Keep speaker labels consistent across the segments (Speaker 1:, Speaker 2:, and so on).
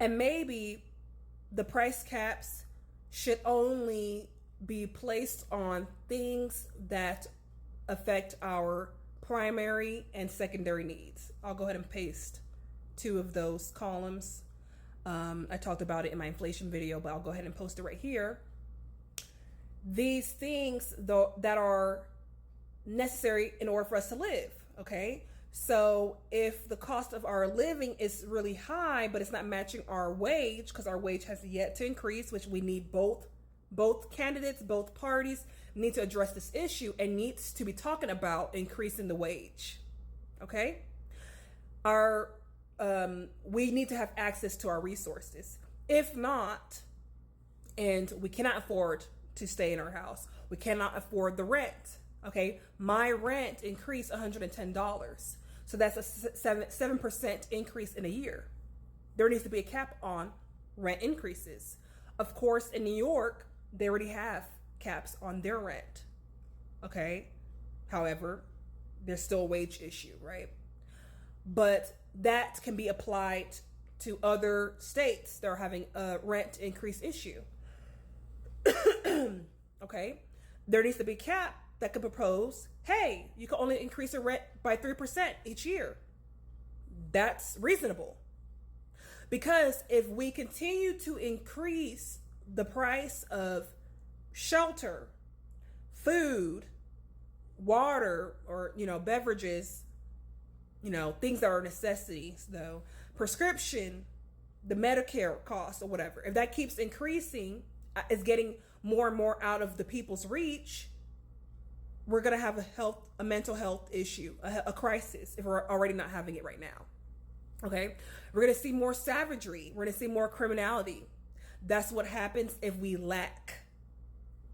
Speaker 1: And maybe the price caps should only be placed on things that affect our primary and secondary needs. I'll go ahead and paste two of those columns. I talked about it in my inflation video, but I'll go ahead and post it right here. These things, though, that are necessary in order for us to live, okay? So if the cost of our living is really high, but it's not matching our wage, because our wage has yet to increase, which we need both candidates, both parties need to address this issue and needs to be talking about increasing the wage, okay? We need to have access to our resources. If not, and we cannot afford to stay in our house, we cannot afford the rent. Okay, my rent increased $110. So that's a 7% increase in a year. There needs to be a cap on rent increases. Of course, in New York, they already have caps on their rent. Okay, however, there's still a wage issue, right? But that can be applied to other states that are having a rent increase issue. Okay, there needs to be a cap that could propose, hey, you can only increase your rent by 3% each year. That's reasonable. Because if we continue to increase the price of shelter, food, water, or, beverages, things that are necessities though, prescription, the Medicare cost or whatever, if that keeps increasing, is getting more and more out of the people's reach, we're going to have a mental health issue, a crisis, if we're already not having it right now. Okay. We're going to see more savagery. We're going to see more criminality. That's what happens if we lack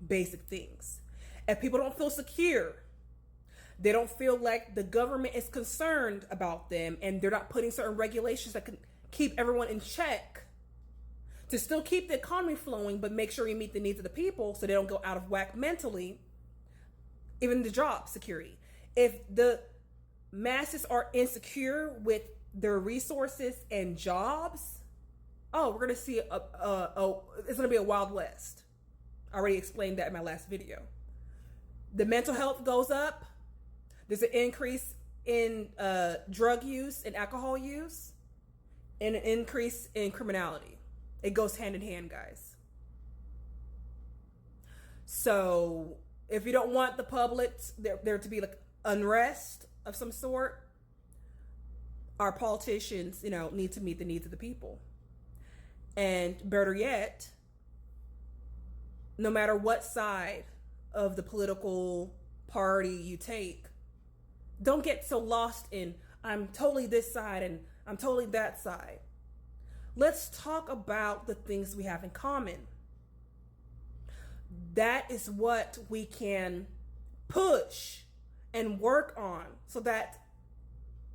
Speaker 1: basic things. If people don't feel secure, they don't feel like the government is concerned about them, and they're not putting certain regulations that can keep everyone in check to still keep the economy flowing, but make sure you meet the needs of the people so they don't go out of whack mentally. Even the job security. If the masses are insecure with their resources and jobs, we're going to see it's going to be a Wild West. I already explained that in my last video. The mental health goes up. There's an increase in drug use and alcohol use, and an increase in criminality. It goes hand in hand, guys. So if you don't want the public, there to be like unrest of some sort, our politicians, need to meet the needs of the people. And better yet, no matter what side of the political party you take, don't get so lost in, I'm totally this side and I'm totally that side. Let's talk about the things we have in common. That is what we can push and work on so that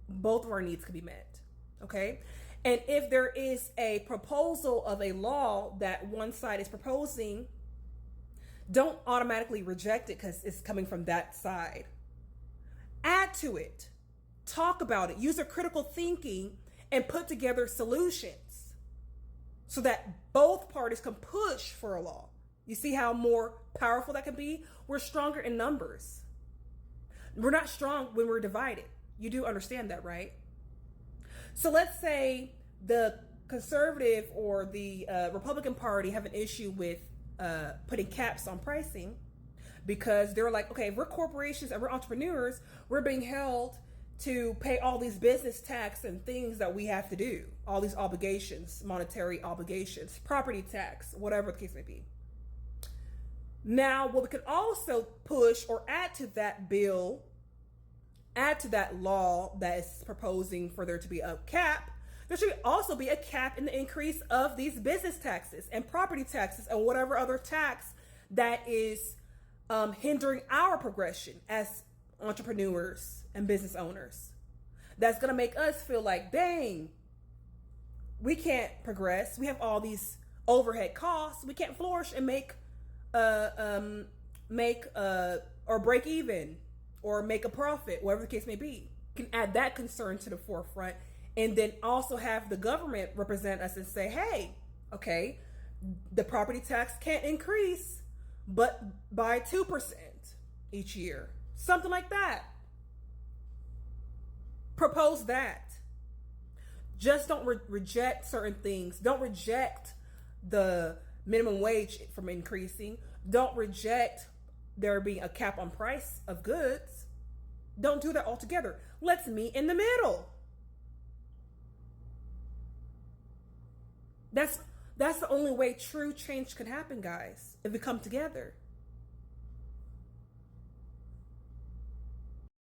Speaker 1: both of our needs can be met. Okay. And if there is a proposal of a law that one side is proposing, don't automatically reject it because it's coming from that side. Add to it, talk about it, use your critical thinking and put together solutions so that both parties can push for a law. You see how more powerful that can be? We're stronger in numbers. We're not strong when we're divided. You do understand that, right? So let's say the conservative or the Republican Party have an issue with putting caps on pricing because they're like, okay, if we're corporations and we're entrepreneurs, we're being held to pay all these business tax and things that we have to do, all these obligations, monetary obligations, property tax, whatever the case may be. Now, what we can also push or add to that bill, add to that law that is proposing for there to be a cap, there should also be a cap in the increase of these business taxes and property taxes and whatever other tax that is hindering our progression as entrepreneurs and business owners. That's going to make us feel like, dang, we can't progress. We have all these overhead costs. We can't flourish and make or break even or make a profit, whatever the case may be. You can add that concern to the forefront And then also have the government represent us and say, hey, okay, the property tax can't increase, but by 2% each year. Something like that. Propose that. Just don't reject certain things. Don't reject the minimum wage from increasing. Don't reject there being a cap on price of goods. Don't do that altogether. Let's meet in the middle. That's the only way true change can happen, guys, if we come together.